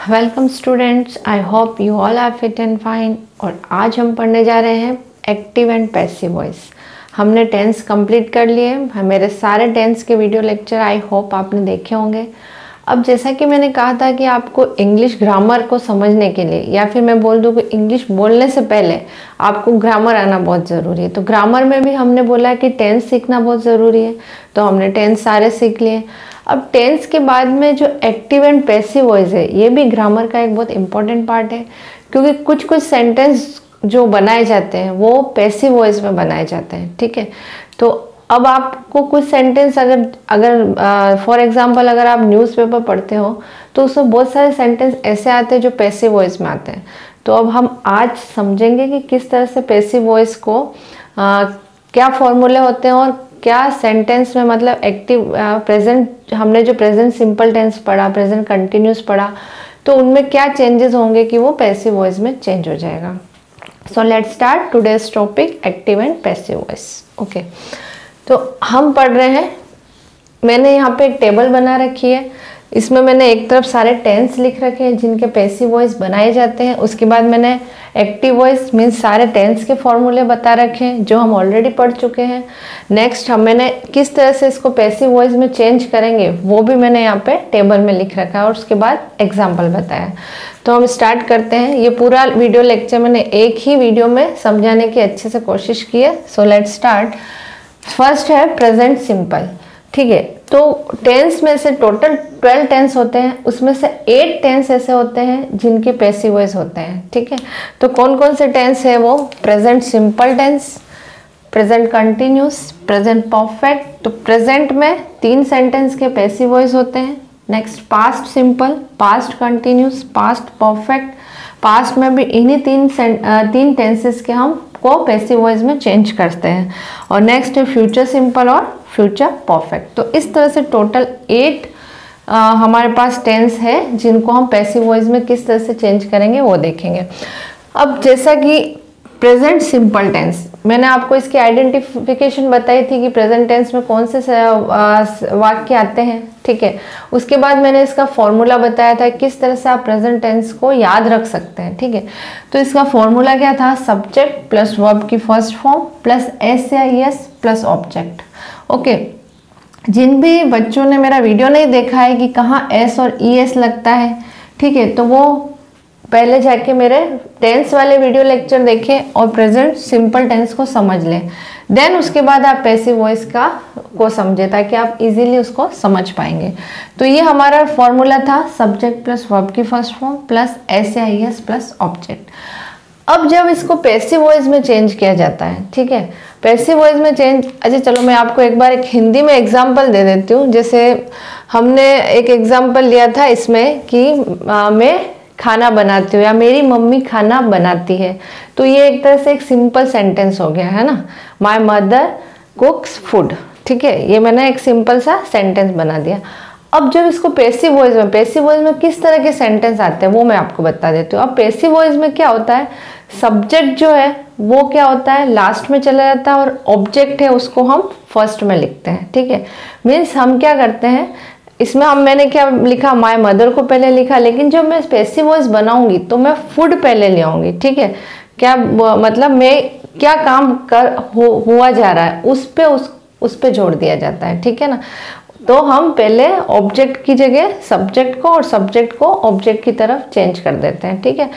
Welcome students, I hope you all are fit and fine. और आज हम पढ़ने जा रहे हैं एक्टिव एंड पैसिव वॉइस। हमने टेंस कंप्लीट कर लिए। मेरे सारे टेंस के वीडियो लेक्चर आई होप आपने देखे होंगे। अब जैसा कि मैंने कहा था कि आपको इंग्लिश ग्रामर को समझने के लिए, या फिर मैं बोल दूँ कि इंग्लिश बोलने से पहले आपको ग्रामर आना बहुत ज़रूरी है। तो ग्रामर में भी हमने बोला कि टेंस सीखना बहुत ज़रूरी है, तो हमने टेंस सारे सीख लिए। अब टेंस के बाद में जो एक्टिव एंड पैसिव वॉइस है, ये भी ग्रामर का एक बहुत इंपॉर्टेंट पार्ट है, क्योंकि कुछ कुछ सेंटेंस जो बनाए जाते हैं वो पैसिव वॉइस में बनाए जाते हैं। ठीक है, तो अब आपको कुछ सेंटेंस अगर फॉर एग्जांपल अगर आप न्यूज़पेपर पढ़ते हो तो उसमें बहुत सारे सेंटेंस ऐसे आते हैं जो पैसिव वॉइस में आते हैं। तो अब हम आज समझेंगे कि किस तरह से पैसिव वॉइस को क्या फॉर्मूले होते हैं और क्या सेंटेंस में, मतलब एक्टिव प्रेजेंट, हमने जो प्रेजेंट सिंपल टेंस पढ़ा, प्रेजेंट कंटिन्यूस पढ़ा, तो उनमें क्या चेंजेस होंगे कि वो पैसिव वॉइस में चेंज हो जाएगा। So let's start today's topic active and passive voice. Okay, तो हम पढ़ रहे हैं। मैंने यहाँ पे एक टेबल बना रखी है, इसमें मैंने एक तरफ सारे टेंस लिख रखे हैं जिनके पैसिव वॉइस बनाए जाते हैं। उसके बाद मैंने एक्टिव वॉइस मीन्स सारे टेंस के फॉर्मूले बता रखे हैं जो हम ऑलरेडी पढ़ चुके हैं। नेक्स्ट मैंने किस तरह से इसको पैसिव वॉइस में चेंज करेंगे वो भी मैंने यहाँ पे टेबल में लिख रखा है, और उसके बाद एग्जाम्पल बताया। तो हम स्टार्ट करते हैं। ये पूरा वीडियो लेक्चर मैंने एक ही वीडियो में समझाने की अच्छे से कोशिश की है। So let's start. फर्स्ट है प्रेजेंट सिंपल। ठीक है, तो टेंस में से टोटल 12 टेंस होते हैं, उसमें से 8 टेंस ऐसे होते हैं जिनके पैसिव वॉइस होते हैं। ठीक है, तो कौन कौन से टेंस है वो? Present simple tense, present continuous, present perfect. तो प्रेजेंट में 3 सेंटेंस के पैसिव वॉइस होते हैं। Next past simple, past continuous, past perfect. Past में भी इन्हीं तीन टेंसेस के हम को पैसिव वॉइस में चेंज करते हैं। और नेक्स्ट है फ्यूचर सिंपल और फ्यूचर परफेक्ट। तो इस तरह से टोटल 8 हमारे पास टेंस है जिनको हम पैसिव वॉइस में किस तरह से चेंज करेंगे वो देखेंगे। अब जैसा कि प्रेजेंट सिंपल टेंस, मैंने आपको इसकी आइडेंटिफिकेशन बताई थी कि प्रेजेंट टेंस में कौन से वाक्य आते हैं। ठीक है, उसके बाद मैंने इसका फॉर्मूला बताया था किस तरह से आप प्रेजेंट टेंस को याद रख सकते हैं। ठीक है, तो इसका फॉर्मूला क्या था? सब्जेक्ट प्लस वर्ब की फर्स्ट फॉर्म प्लस एस या एस प्लस ऑब्जेक्ट। ओके, जिन भी बच्चों ने मेरा वीडियो नहीं देखा है कि कहाँ एस और ई एस लगता है, ठीक है, तो वो पहले जाके मेरे टेंस वाले वीडियो लेक्चर देखें और प्रेजेंट सिंपल टेंस को समझ लें। देन उसके बाद आप पैसिव वॉइस को समझे, ताकि आप इजीली उसको समझ पाएंगे। तो ये हमारा फॉर्मूला था सब्जेक्ट प्लस वर्ब की फर्स्ट फॉर्म प्लस एस या एस प्लस ऑब्जेक्ट। अब जब इसको पैसिव वॉइस में चेंज किया जाता है, ठीक है, पैसिव वॉइस में चेंज, अच्छा चलो मैं आपको एक बार एक हिंदी में एग्जांपल दे देती हूँ। जैसे हमने एक एग्जांपल लिया था इसमें कि मैं खाना बनाती हूँ या मेरी मम्मी खाना बनाती है। तो ये एक तरह से एक सिंपल सेंटेंस हो गया है ना, माय मदर कुक्स फूड। ठीक है, ये मैंने एक सिंपल सा सेंटेंस बना दिया। अब जब इसको पैसिव वॉइस में किस तरह के सेंटेंस आते हैं वो मैं आपको बता देती हूँ। अब पैसिव वॉइस में क्या होता है, सब्जेक्ट जो है वो क्या होता है, लास्ट में चला जाता है, और ऑब्जेक्ट है उसको हम फर्स्ट में लिखते हैं। ठीक है, मीन्स हम क्या करते हैं इसमें, मैंने क्या लिखा, माय मदर को पहले लिखा, लेकिन जब मैं पैसिव वॉइस बनाऊंगी तो मैं फूड पहले ले आऊंगी। ठीक है, क्या मतलब मैं क्या काम हुआ जा रहा है उस पे जोड़ दिया जाता है। ठीक है ना, तो हम पहले ऑब्जेक्ट की जगह सब्जेक्ट को और सब्जेक्ट को ऑब्जेक्ट की तरफ चेंज कर देते हैं। ठीक है,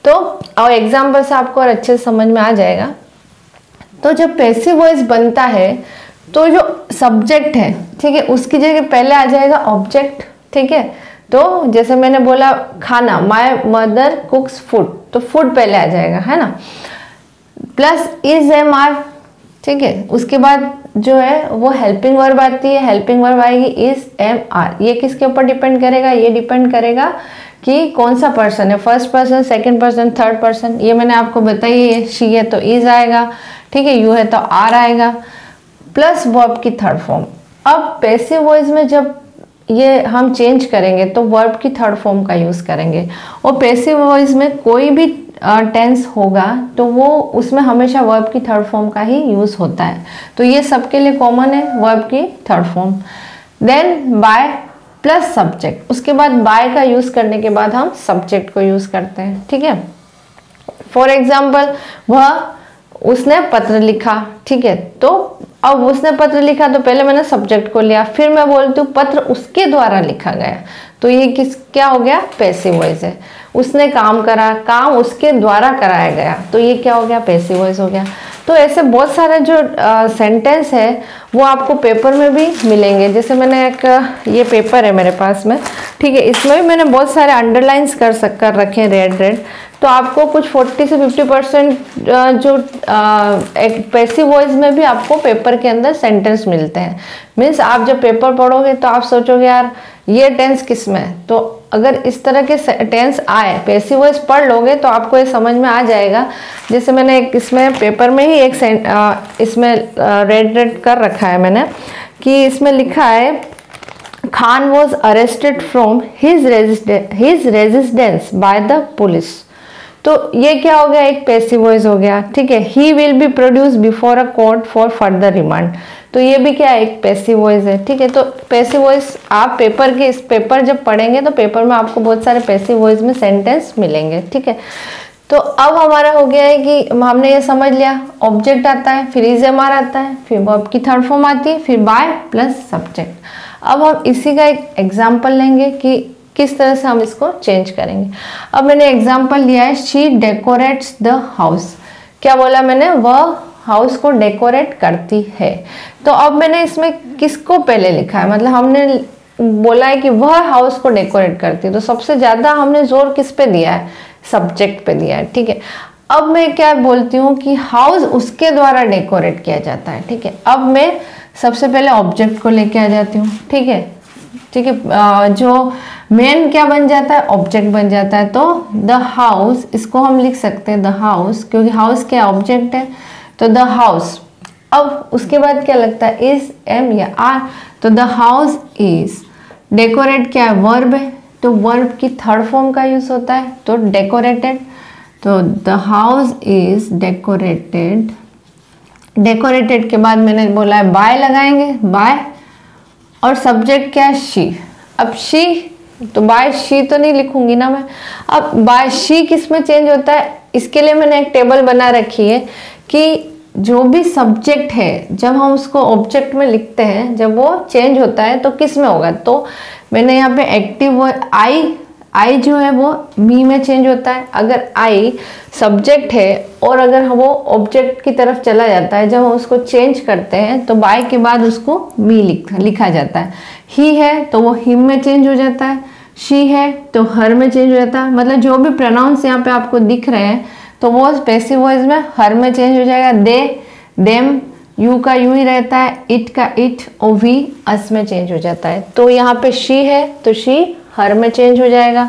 तो और एग्जाम्पल से आपको और अच्छे से समझ में आ जाएगा। तो जब पैसिव वॉइस बनता है तो जो सब्जेक्ट है, ठीक है, उसकी जगह पहले आ जाएगा ऑब्जेक्ट। ठीक है, तो जैसे मैंने बोला खाना, माय मदर कुक्स फूड, तो फूड पहले आ जाएगा, है ना, प्लस इज एम आर। ठीक है, उसके बाद जो है वो हेल्पिंग वर्ब आती है, हेल्पिंग वर्ब आएगी इज एम आर। ये किसके ऊपर डिपेंड करेगा? ये डिपेंड करेगा कि कौन सा पर्सन है, first person, second person, third person. ये मैंने आपको बताई है, शी है तो इज आएगा, ठीक है, यू है तो आर आएगा, प्लस वर्ब की थर्ड फॉर्म। अब पैसिव वॉइस में जब ये हम चेंज करेंगे तो वर्ब की थर्ड फॉर्म का यूज करेंगे, और पैसिव वॉइस में कोई भी टेंस होगा तो वो उसमें हमेशा वर्ब की थर्ड फॉर्म का ही यूज होता है। तो ये सबके लिए कॉमन है, वर्ब की third form. Then by plus subject, उसके बाद बाय का यूज करने के बाद हम सब्जेक्ट को यूज करते हैं, ठीक है। फॉर एग्जाम्पल उसने पत्र लिखा, ठीक है, तो अब उसने पत्र लिखा तो पहले मैंने सब्जेक्ट को लिया, फिर मैं बोलती हूँ पत्र उसके द्वारा लिखा गया, तो ये क्या हो गया, पैसिव वॉइस है। उसने काम करा, काम उसके द्वारा कराया गया, तो ये क्या हो गया, पैसिव वॉइस हो गया। तो ऐसे बहुत सारे जो सेंटेंस है वो आपको पेपर में भी मिलेंगे। जैसे मैंने एक ये पेपर है मेरे पास में, ठीक है, इसमें भी मैंने बहुत सारे अंडरलाइंस कर रखे हैं रेड। तो आपको कुछ 40 से 50% जो एक पैसिव वॉइस में भी आपको पेपर के अंदर सेंटेंस मिलते हैं। मीन्स आप जब पेपर पढ़ोगे तो आप सोचोगे यार ये टेंस किस में है, तो अगर इस तरह के टेंस आए, पैसिव वॉइस पढ़ लोगे तो आपको ये समझ में आ जाएगा। जैसे मैंने एक इसमें पेपर में ही एक इसमें रेड कर रखा है मैंने, कि इसमें लिखा है Khan was arrested from his residence by the police. तो ये क्या हो गया, एक पैसिव वॉइस हो गया, ठीक है। He will be produce before a court for further remand, तो ये भी क्या है, एक पैसिव वॉइस है, ठीक है। तो पैसिव वॉइस आप इस पेपर जब पढ़ेंगे तो पेपर में आपको बहुत सारे पैसिव वॉइस में सेंटेंस मिलेंगे, ठीक है। तो अब हमारा हो गया है कि हमने ये समझ लिया, ऑब्जेक्ट आता है, फिर इज एम आर आता है, फिर वर्ब की थर्ड फॉर्म आती है, फिर बाय प्लस सब्जेक्ट। अब हम इसी का एक एग्जाम्पल लेंगे कि किस तरह से हम इसको चेंज करेंगे। अब मैंने एग्जाम्पल लिया है, शी डेकोरेट्स द हाउस। क्या बोला मैंने, वह हाउस को डेकोरेट करती है। तो अब मैंने इसमें किसको पहले लिखा है, मतलब हमने बोला है कि वह हाउस को डेकोरेट करती है, तो सबसे ज्यादा हमने जोर किस पे दिया है, सब्जेक्ट पे दिया है, ठीक है। अब मैं क्या बोलती हूँ कि हाउस उसके द्वारा डेकोरेट किया जाता है, ठीक है। अब मैं सबसे पहले ऑब्जेक्ट को लेके आ जाती हूँ, ठीक है, ठीक है। जो मेन क्या बन जाता है, ऑब्जेक्ट बन जाता है। तो द हाउस, इसको हम लिख सकते हैं द हाउस, क्योंकि हाउस क्या ऑब्जेक्ट है, तो द हाउस। अब उसके बाद क्या लगता है, इज एम या आर, तो द हाउस इज। डेकोरेट क्या है, वर्ब है, तो वर्ब की थर्ड फॉर्म का यूज होता है, तो डेकोरेटेड। तो the house is decorated. Decorated के बाद मैंने बोला है बाय लगाएंगे, बाय, और सब्जेक्ट क्या है, शी। अब शी, तो बाय शी तो नहीं लिखूंगी ना मैं। अब बाय शी किस में चेंज होता है, इसके लिए मैंने एक टेबल बना रखी है कि जो भी सब्जेक्ट है जब हम उसको ऑब्जेक्ट में लिखते हैं, जब वो चेंज होता है तो किस में होगा। तो मैंने यहाँ पे एक्टिव आई जो है वो मी में चेंज होता है। अगर आई सब्जेक्ट है और अगर वो ऑब्जेक्ट की तरफ चला जाता है, जब हम उसको चेंज करते हैं तो बाय के बाद उसको मी लिखा जाता है। ही है तो वो हिम में चेंज हो जाता है, शी है तो हर में चेंज हो जाता है। मतलब जो भी प्रोनाउंस यहाँ पे आपको दिख रहे हैं तो वो पैसिव वॉइस में हर में चेंज हो जाएगा। दे, देम, यू का यू ही रहता है, इट का इट, और वी अस में चेंज हो जाता है। तो यहाँ पे शी है तो शी हर में चेंज हो जाएगा,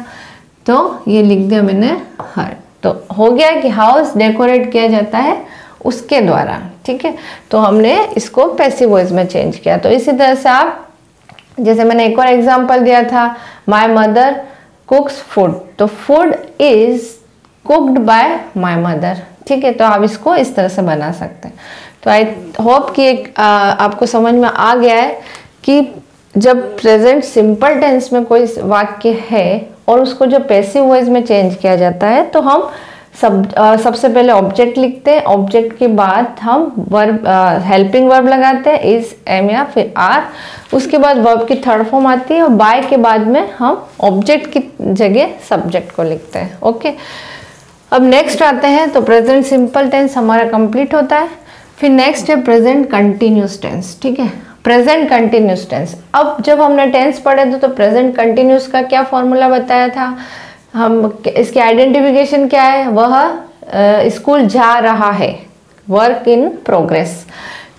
तो ये लिख दिया मैंने हर। तो हो गया कि हाउस डेकोरेट किया जाता है उसके द्वारा, ठीक है। तो हमने इसको पैसिव वॉइस में चेंज किया। तो इसी तरह से आप, जैसे मैंने एक और एग्जांपल दिया था, माय मदर कुक्स फूड, तो food is cooked bye my mother, ठीक है। तो आप इसको इस तरह से बना सकते हैं। तो आई होप कि आपको समझ में आ गया है कि जब प्रेजेंट सिंपल टेंस में कोई वाक्य है और उसको जो पैसिव वॉइस में चेंज किया जाता है तो हम सबसे पहले ऑब्जेक्ट लिखते हैं, ऑब्जेक्ट के बाद हम वर्ब, हेल्पिंग वर्ब लगाते हैं, इज, एम या फिर आर। उसके बाद वर्ब की थर्ड फॉर्म आती है और बाय के बाद में हम ऑब्जेक्ट की जगह सब्जेक्ट को लिखते हैं, ओके। अब नेक्स्ट आते हैं, तो प्रेजेंट सिंपल टेंस हमारा कंप्लीट होता है। फिर नेक्स्ट है प्रेजेंट कंटिन्यूस टेंस, ठीक है। प्रेजेंट कंटिन्यूस टेंस, अब जब हमने टेंस पढ़े थे तो प्रेजेंट कंटिन्यूस का क्या फॉर्मूला बताया था, हम इसकी आइडेंटिफिकेशन क्या है, वह स्कूल जा रहा है, वर्क इन प्रोग्रेस।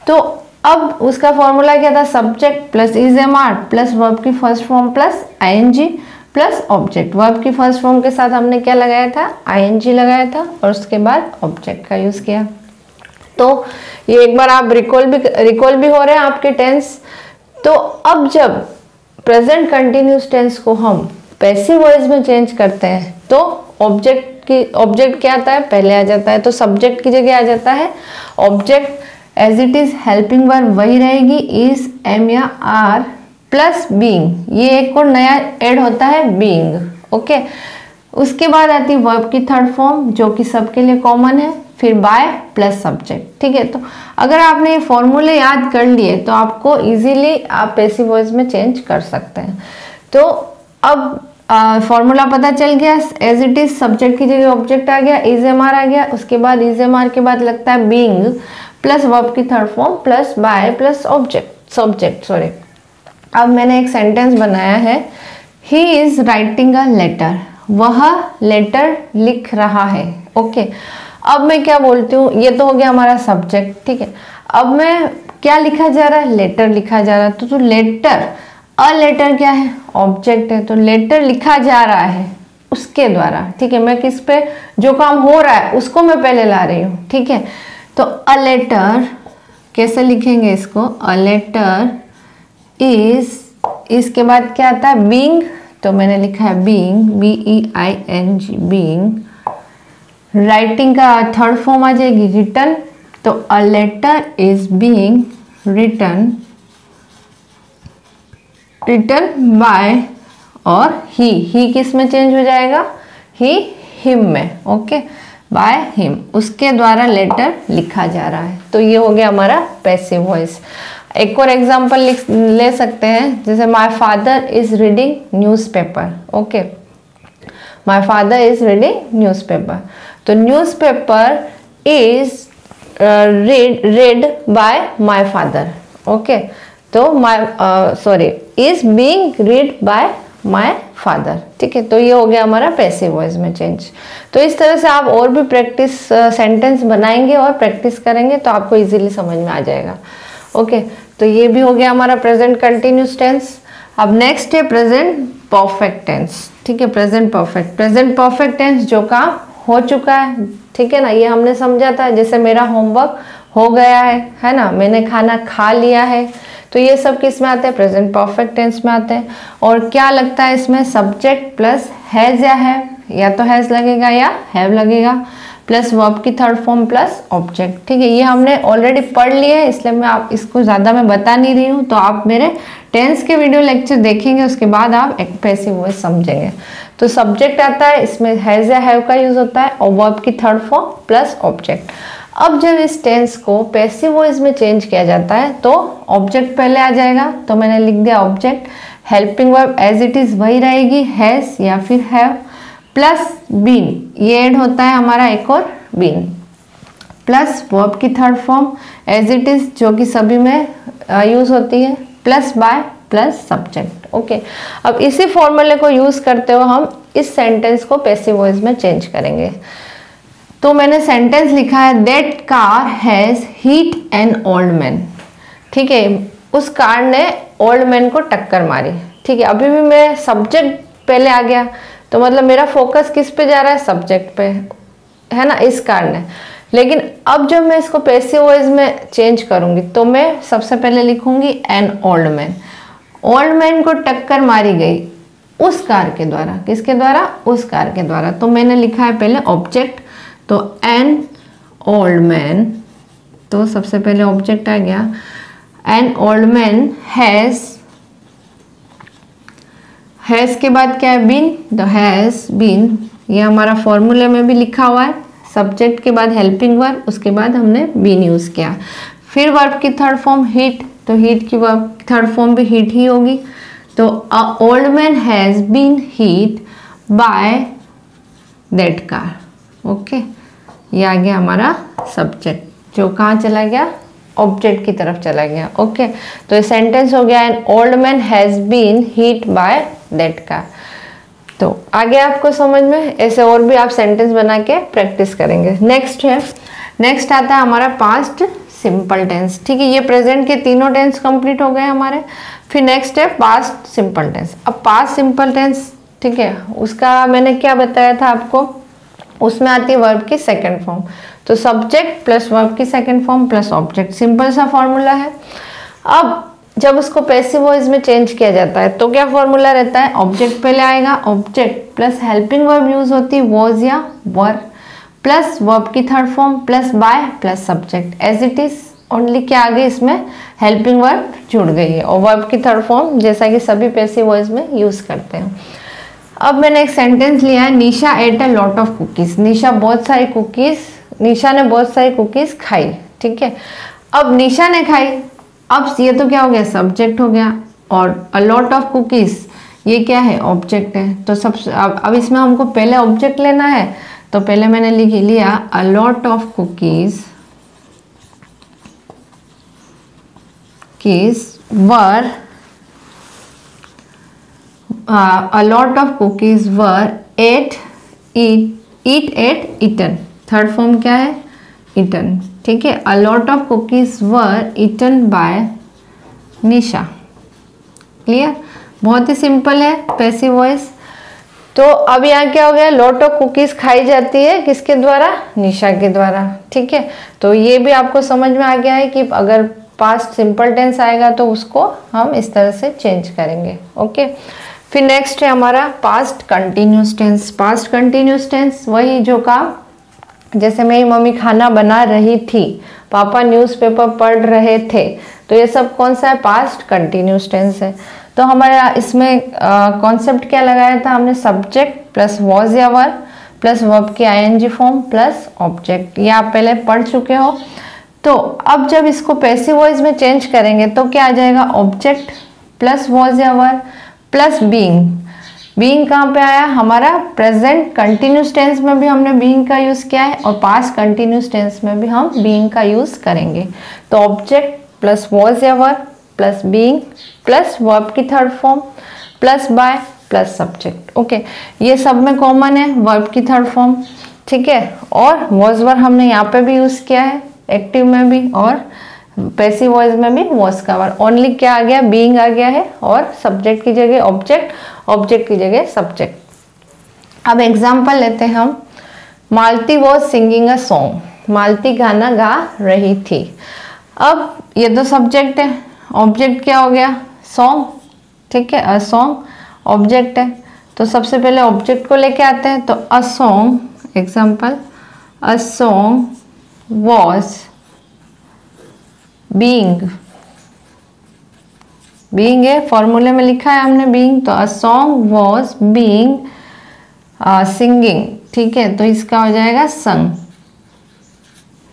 तो अब उसका फॉर्मूला क्या था, subject plus is am are plus verb की first form plus ING plus object. Verb की फर्स्ट फॉर्म के साथ हमने क्या लगाया था, आईएनजी लगाया था और उसके बाद ऑब्जेक्ट का यूज किया। तो ये एक बार आप रिकॉल भी हो रहे हैं आपके टेंस। तो अब जब प्रेजेंट कंटिन्यूस टेंस को हम पैसिव वॉइस में चेंज करते हैं तो ऑब्जेक्ट क्या आता है, पहले आ जाता है, तो सब्जेक्ट की जगह आ जाता है object. As it is helping verb वही रहेगी, इज, एम या आर, प्लस बीइंग, ये एक और नया ऐड होता है बीइंग। ओके, उसके बाद आती है वर्ब की थर्ड फॉर्म जो कि सबके लिए कॉमन है, फिर बाय प्लस सब्जेक्ट। ठीक है, तो अगर आपने ये फॉर्मूले याद कर लिए तो आपको इजीली आप पैसिव वॉइस में चेंज कर सकते हैं। तो अब फॉर्मूला पता चल गया, एज इट इज सब्जेक्ट की जगह ऑब्जेक्ट आ गया, इज एम आर आ गया, उसके बाद इज एम आर के बाद लगता है बीइंग प्लस वर्ब की third form plus by plus object subject sorry. अब मैंने एक सेंटेंस बनाया है, he is writing a letter, वह लेटर लिख रहा है। ओके, अब मैं क्या बोलती हूँ, ये तो हो गया हमारा सब्जेक्ट। ठीक है, अब मैं क्या लिखा जा रहा है, लेटर लिखा जा रहा है। तो लेटर, अ लेटर क्या है, ऑब्जेक्ट है, तो लेटर लिखा जा रहा है उसके द्वारा। ठीक है, मैं किस पे जो काम हो रहा है उसको मैं पहले ला रही हूँ। ठीक है, तो अ लेटर कैसे लिखेंगे इसको, अ लेटर इज, इसके बाद क्या आता है बीइंग, तो मैंने लिखा है बीइंग, BEING बीइंग। राइटिंग का थर्ड फॉर्म आ जाएगी रिटन, तो a letter is being written by, और ही किस में चेंज हो जाएगा, ही हिम में। ओके, बाय हिम, उसके द्वारा लेटर लिखा जा रहा है। तो ये हो गया हमारा पैसिव वॉइस। एक और एग्जांपल ले सकते हैं, जैसे my father is reading newspaper. Okay, my father is reading newspaper, तो newspaper is read by my father. Okay, तो is being read by my father। ठीक है, तो ये हो गया हमारा पैसिव वॉइस में चेंज। तो इस तरह से आप और भी प्रैक्टिस सेंटेंस बनाएंगे और प्रैक्टिस करेंगे तो आपको इजीली समझ में आ जाएगा। ओके, तो ये भी हो गया हमारा प्रेजेंट कंटिन्यूस टेंस। अब नेक्स्ट है प्रेजेंट परफेक्ट टेंस। ठीक है, प्रेजेंट परफेक्ट टेंस जो काम हो चुका है। ठीक है ना, ये हमने समझा था, जैसे मेरा होमवर्क हो गया है ना, मैंने खाना खा लिया है, तो ये सब किस में आते हैं, प्रेजेंट परफेक्ट टेंस में आते हैं। और क्या लगता है इसमें, सब्जेक्ट प्लस हैज या हैव, या तो हैज लगेगा या हैव लगेगा, प्लस वर्ब की थर्ड फॉर्म प्लस ऑब्जेक्ट। ठीक है, ये हमने ऑलरेडी पढ़ लिए है, इसलिए मैं आप इसको ज़्यादा मैं बता नहीं रही हूँ। तो आप मेरे टेंस के वीडियो लेक्चर देखेंगे, उसके बाद आप एक पैसिव वॉइस समझेंगे। तो सब्जेक्ट आता है, इसमें हैज या हैव का यूज होता है, और वर्ब की थर्ड फॉर्म प्लस ऑब्जेक्ट। अब जब इस टेंस को पैसिव वॉइस में चेंज किया जाता है तो ऑब्जेक्ट पहले आ जाएगा, तो मैंने लिख दिया object, helping verb as it is वही रहेगी, हैज या फिर हैव, प्लस बीन, ये ऐड होता है हमारा एक और बीन, प्लस वर्ब की third form as it is जो कि सभी में यूज होती है, plus by plus subject. Okay, अब इसी फॉर्मूले को यूज करते हुए हम इस सेंटेंस को पैसिव वॉइस में चेंज करेंगे। तो मैंने सेंटेंस लिखा है, that car has hit N old man. ठीक है, उस कार ने ओल्ड मैन को टक्कर मारी। ठीक है, अभी भी मैं सब्जेक्ट पहले आ गया, तो मतलब मेरा फोकस किस पे जा रहा है, सब्जेक्ट पे, है ना, इस कार ने। लेकिन अब जब मैं इसको पैसिव वॉइस में चेंज करूंगी तो मैं सबसे पहले लिखूंगी N old man. Old man को टक्कर मारी गई उस कार के द्वारा, किसके द्वारा, उस कार के द्वारा। तो मैंने लिखा है पहले ऑब्जेक्ट, तो एन ओल्ड मैन, तो सबसे पहले ऑब्जेक्ट आ गया, एन ओल्ड मैन हैज के बाद क्या है, बीन, तो हैज बीन, ये हमारा फॉर्मूले में भी लिखा हुआ है, सब्जेक्ट के बाद हेल्पिंग वर्ब, उसके बाद हमने बीन यूज किया। फिर वर्ब की थर्ड फॉर्म हिट, तो हिट की वर्ब थर्ड फॉर्म भी हिट ही होगी, तो old man has been hit by that car. Okay, ये आ गया हमारा सब्जेक्ट जो कहाँ चला गया, ऑब्जेक्ट की तरफ चला गया। ओके, तो ये सेंटेंस हो गया, an old man has been hit by that car. तो आगे आपको समझ में, ऐसे और भी आप सेंटेंस बना के प्रैक्टिस करेंगे। नेक्स्ट आता है हमारा पास्ट सिंपल टेंस। ठीक है, ये प्रेजेंट के तीनों टेंस कंप्लीट हो गए हमारे। फिर नेक्स्ट है पास्ट सिंपल टेंस। अब पास्ट सिंपल टेंस, ठीक है, उसका मैंने क्या बताया था आपको, उसमें आती है वर्ब की सेकंड फॉर्म, तो सब्जेक्ट प्लस वर्ब की second form plus object, simple सा फॉर्मूला है। अब जब उसको पैसिव वॉइस में चेंज किया जाता है तो क्या फॉर्मूला रहता है, ऑब्जेक्ट पहले आएगा, object plus helping verb use होती है वॉज या वर, प्लस वर्ब की third form plus by plus subject, as it is only क्या आ गई इसमें, हेल्पिंग वर्ब जुड़ गई है और वर्ब की थर्ड फॉर्म जैसा कि सभी पैसिव वॉइस में यूज करते हैं। अब मैंने एक सेंटेंस लिया है, Nisha ate a lot of cookies. Nisha ने बहुत सारी कुकीज खाई। ठीक है, अब निशा ने खाई, अब ये तो क्या हो गया, सब्जेक्ट हो गया, और अ लॉट ऑफ कुकीज ये क्या है, ऑब्जेक्ट है। तो सबसे अब इसमें हमको पहले ऑब्जेक्ट लेना है, तो पहले मैंने लिया अ lot of cookies were a lot of cookies were eaten। Third form क्या है, eaten। ठीक है, a lot of cookies were eaten by Nisha. Clear, बहुत ही सिंपल है पैसिव वॉइस। तो अब यहाँ क्या हो गया, लॉट ऑफ कुकीज खाई जाती है किसके द्वारा, निशा के द्वारा। ठीक है, तो ये भी आपको समझ में आ गया है कि अगर पास्ट सिंपल टेंस आएगा तो उसको हम इस तरह से चेंज करेंगे। ओके, फिर नेक्स्ट है हमारा past continuous tense. Past continuous tense वही जो काम, जैसे मेरी मम्मी खाना बना रही थी, पापा न्यूज़पेपर पढ़ रहे थे, तो ये सब कौन सा है, पास्ट कंटिन्यूस टेंस है। तो हमारा इसमें कॉन्सेप्ट क्या लगाया था हमने, सब्जेक्ट प्लस वॉज या वर प्लस वर्ब की आईएनजी फॉर्म प्लस ऑब्जेक्ट। ये आप पहले पढ़ चुके हो। तो अब जब इसको पैसिव वॉइस में चेंज करेंगे तो क्या आ जाएगा, ऑब्जेक्ट प्लस वॉज या वर प्लस बीइंग। बीइंग कहाँ पे आया, हमारा प्रेजेंट कंटिन्यूस टेंस में भी हमने बीइंग का यूज किया है और पास्ट कंटिन्यूस टेंस में भी हम बीइंग का यूज करेंगे। तो ऑब्जेक्ट प्लस वॉज या were plus being plus verb की third form plus by plus subject. Okay, ये सब में कॉमन है वर्ब की थर्ड फॉर्म। ठीक है, और वॉज वर हमने यहाँ पे भी यूज किया है, एक्टिव में भी और पैसिव वॉइस में भी वॉज का वर। ओनली क्या आ गया, बीइंग आ गया है और सब्जेक्ट की जगह ऑब्जेक्ट, ऑब्जेक्ट की जगह सब्जेक्ट। अब एग्जाम्पल लेते हैं हम, मालती वॉज सिंगिंग अ सॉन्ग। मालती गाना गा रही थी। अब ये तो सब्जेक्ट है, ऑब्जेक्ट क्या हो गया, सॉन्ग। ठीक है, अ सॉन्ग ऑब्जेक्ट है, तो सबसे पहले ऑब्जेक्ट को लेके आते हैं। तो a song, example, a song was being. Being है, फॉर्मूले में लिखा है हमने बीइंग, तो अ सॉन्ग वॉज बीइंग सिंगिंग। ठीक है, तो इसका हो जाएगा संग।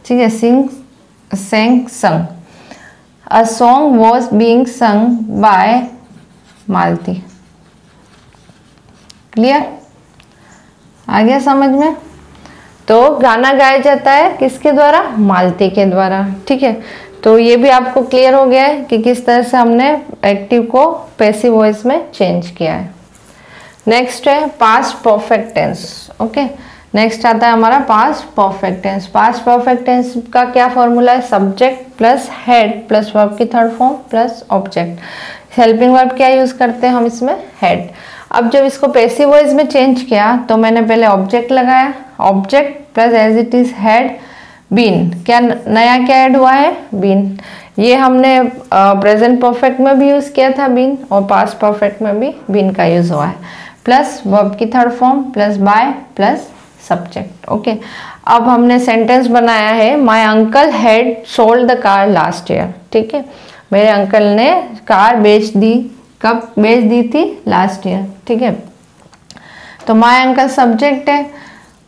ठीक है, sing, sang, sung. A song was being sung by Malati. Clear, आ गया समझ में। तो गाना गाया जाता है किसके द्वारा, मालती के द्वारा। ठीक है, तो ये भी आपको क्लियर हो गया है कि किस तरह से हमने एक्टिव को पैसिव वॉइस में चेंज किया है। नेक्स्ट है past perfect tense. Okay, next आता है हमारा past perfect tense. Past perfect tense का क्या फॉर्मूला है, subject plus had plus verb की third form plus object. Helping verb क्या यूज करते हैं हम इसमें, हेड। अब जब इसको पैसिव वॉइस में चेंज किया तो मैंने पहले ऑब्जेक्ट लगाया, object plus as it is had been. क्या नया क्या ऐड हुआ है, बीन। ये हमने प्रेजेंट परफेक्ट में भी यूज किया था बीन और पास्ट परफेक्ट में भी बीन का यूज हुआ है, प्लस वर्ब की third form plus by plus subject. Okay, अब हमने सेंटेंस बनाया है, my uncle had sold the car last year. ठीक है, मेरे अंकल ने कार बेच दी, कब बेच दी थी, लास्ट ईयर। ठीक है, तो माय अंकल सब्जेक्ट है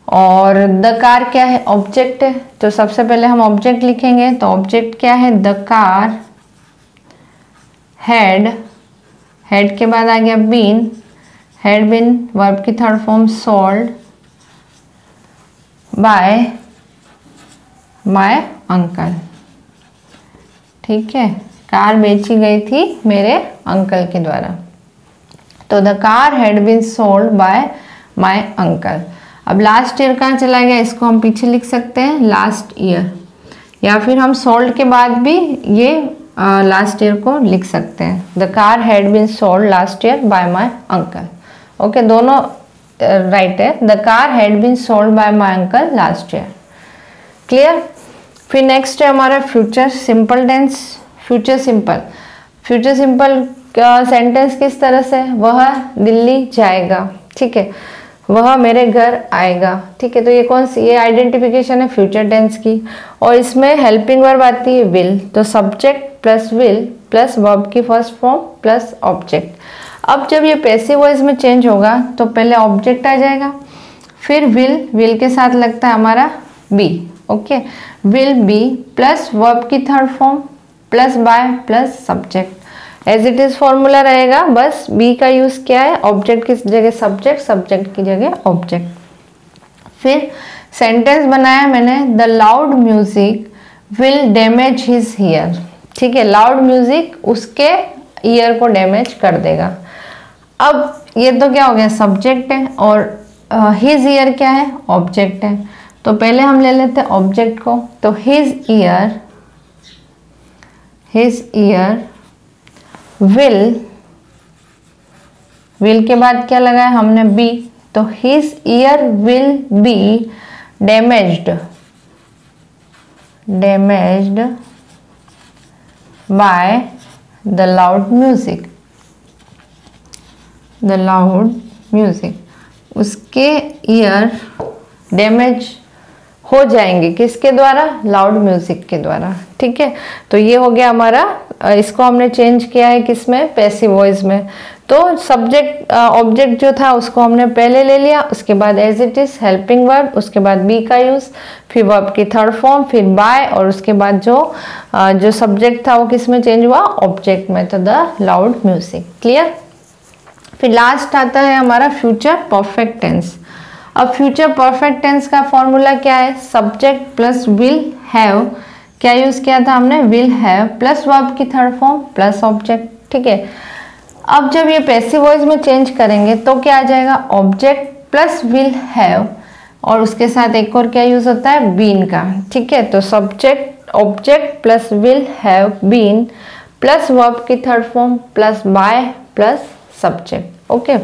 और द कार क्या है, ऑब्जेक्ट है। तो सबसे पहले हम ऑब्जेक्ट लिखेंगे, तो ऑब्जेक्ट क्या है, द कार हैड, हेड के बाद आ गया बीन, हैड बीन वर्ब की third form sold by my uncle. ठीक है, कार बेची गई थी मेरे अंकल के द्वारा। तो the car had been sold by my uncle. अब लास्ट ईयर कहाँ चला गया, इसको हम पीछे लिख सकते हैं लास्ट ईयर, या फिर हम सोल्ड के बाद भी ये लास्ट ईयर को लिख सकते हैं। The car had been sold last year by my uncle. Okay, दोनों राइट है। The car had been sold by my uncle last year. Clear. फिर नेक्स्ट है हमारा future simple tense. Future simple, future simple का sentence किस तरह से, वह दिल्ली जाएगा। ठीक है, वह मेरे घर आएगा। ठीक है, तो ये कौन सी, ये आइडेंटिफिकेशन है फ्यूचर टेंस की। और इसमें हेल्पिंग वर्ब आती है विल, तो subject plus will plus verb की फर्स्ट फॉर्म प्लस ऑब्जेक्ट। अब जब ये पैसिव वॉइस में चेंज होगा तो पहले ऑब्जेक्ट आ जाएगा, फिर विल के साथ लगता है हमारा be. Okay, will be plus verb की third form plus by plus subject. As it is formula रहेगा, बस बी का यूज किया है, ऑब्जेक्ट की जगह सब्जेक्ट, सब्जेक्ट की जगह ऑब्जेक्ट। फिर सेंटेंस बनाया मैंने, the loud music will damage his year. ठीक है, लाउड म्यूजिक उसके ईयर को डैमेज कर देगा। अब ये तो क्या हो गया, सब्जेक्ट है, और हिज ईयर क्या है, ऑब्जेक्ट है। तो पहले हम ले लेते हैं ऑब्जेक्ट को, तो हिज ईयर विल के बाद क्या लगाया हमने, बी, तो his year will be damaged by the loud music. उसके ईयर डैमेज हो जाएंगे, किसके द्वारा, लाउड म्यूजिक के द्वारा। ठीक है, तो ये हो गया हमारा, इसको हमने चेंज किया है किसमें, पैसिव वॉइस में। तो सब्जेक्ट ऑब्जेक्ट जो था उसको हमने पहले ले लिया, उसके बाद as it is helping verb, उसके बाद बी का यूज, फिर वर्ब की थर्ड फॉर्म, फिर बाय, और उसके बाद जो सब्जेक्ट था वो किस में चेंज हुआ, ऑब्जेक्ट में, तो द लाउड म्यूजिक। क्लियर। फिर लास्ट आता है हमारा फ्यूचर परफेक्ट टेंस। अब फ्यूचर परफेक्ट टेंस का फॉर्मूला क्या है, सब्जेक्ट प्लस विल हैव, क्या यूज किया था हमने, विल हैव प्लस वर्ब की थर्ड फॉर्म प्लस ऑब्जेक्ट। ठीक है, अब जब ये पैसिव वॉइस में चेंज करेंगे तो क्या आ जाएगा, ऑब्जेक्ट प्लस विल हैव, और उसके साथ एक और क्या यूज होता है, बीन का। ठीक है, तो subject object plus will have been plus verb की third form plus by plus subject. Okay,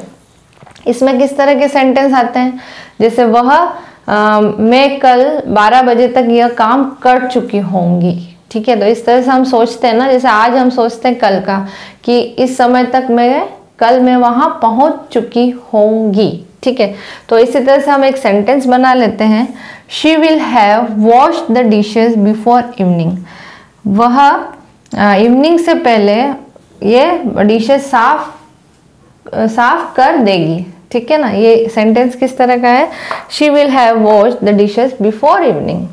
इसमें किस तरह के सेंटेंस आते हैं, जैसे वह मैं कल 12 बजे तक यह काम कर चुकी होंगी। ठीक है, तो इस तरह से हम सोचते हैं ना, जैसे आज हम सोचते हैं कल का, कि इस समय तक कल मैं वहां पहुंच चुकी होंगी। ठीक है, तो इसी तरह से हम एक सेंटेंस बना लेते हैं, she will have washed the dishes before evening. वह इवनिंग से पहले ये डिशेज साफ कर देगी। ठीक है ना, ये सेंटेंस किस तरह का है, she will have washed the dishes before evening.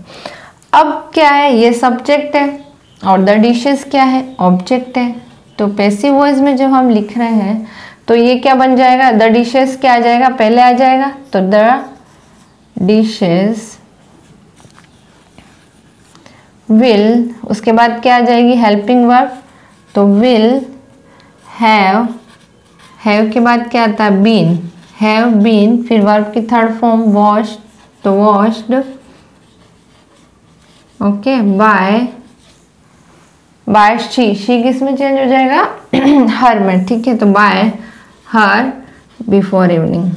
अब क्या है, ये सब्जेक्ट है और द डिशेज क्या है, ऑब्जेक्ट है। तो पैसिव वॉइस में जब हम लिख रहे हैं तो ये क्या बन जाएगा, द डिशेज क्या आ जाएगा, पहले आ जाएगा, तो द डिशेज विल, उसके बाद क्या आ जाएगी, हेल्पिंग वर्ब, तो विल हैव के बाद क्या आता है, बीन, हैव बीन, फिर वर्ब की थर्ड फॉर्म वॉश्ड, तो वॉश्ड, ओके, बाय शी किस में चेंज हो जाएगा, हर में। ठीक है, तो बाय हर बिफोर इवनिंग।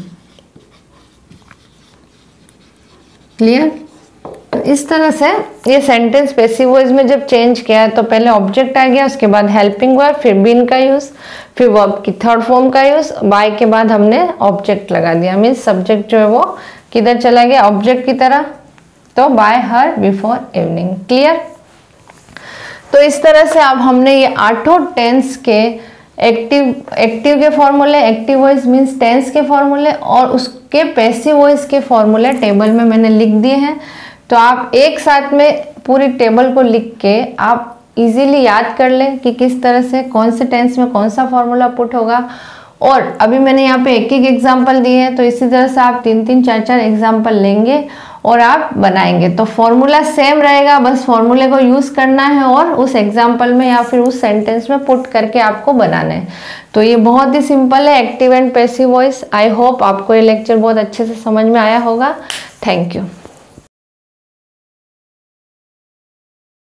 क्लियर। तो इस तरह से ये सेंटेंस पैसिव वॉइस में जब चेंज किया तो पहले ऑब्जेक्ट आ गया, उसके बाद हेल्पिंग वर्ब, फिर बीन का यूज, फिर वर्ब की थर्ड फॉर्म का यूज, बाय के बाद हमने ऑब्जेक्ट लगा दिया, मीन्स सब्जेक्ट जो है वो किधर चला गया, ऑब्जेक्ट की तरह, तो बाय हर बिफोर इवनिंग। क्लियर। तो इस तरह से अब हमने ये 8 टेंस के एक्टिव के फॉर्मूले, एक्टिव वॉइस मीन्स टेंस के फॉर्मूले, और उसके पैसिव वॉइस के फॉर्मूले टेबल में मैंने लिख दिए हैं। तो आप एक साथ में पूरी टेबल को लिख के आप इजीली याद कर लें कि किस तरह से कौन से टेंस में कौन सा फॉर्मूला पुट होगा। और अभी मैंने यहाँ पे एक एग्जाम्पल दिए हैं, तो इसी तरह से आप 3-3, 4-4 एग्जाम्पल लेंगे और आप बनाएंगे। तो फॉर्मूला सेम रहेगा, बस फॉर्मूले को यूज़ करना है और उस एग्जाम्पल में या फिर उस सेंटेंस में पुट करके आपको बनाना है। तो ये बहुत ही सिंपल है, active and passive voice. I hope आपको ये लेक्चर बहुत अच्छे से समझ में आया होगा। Thank you.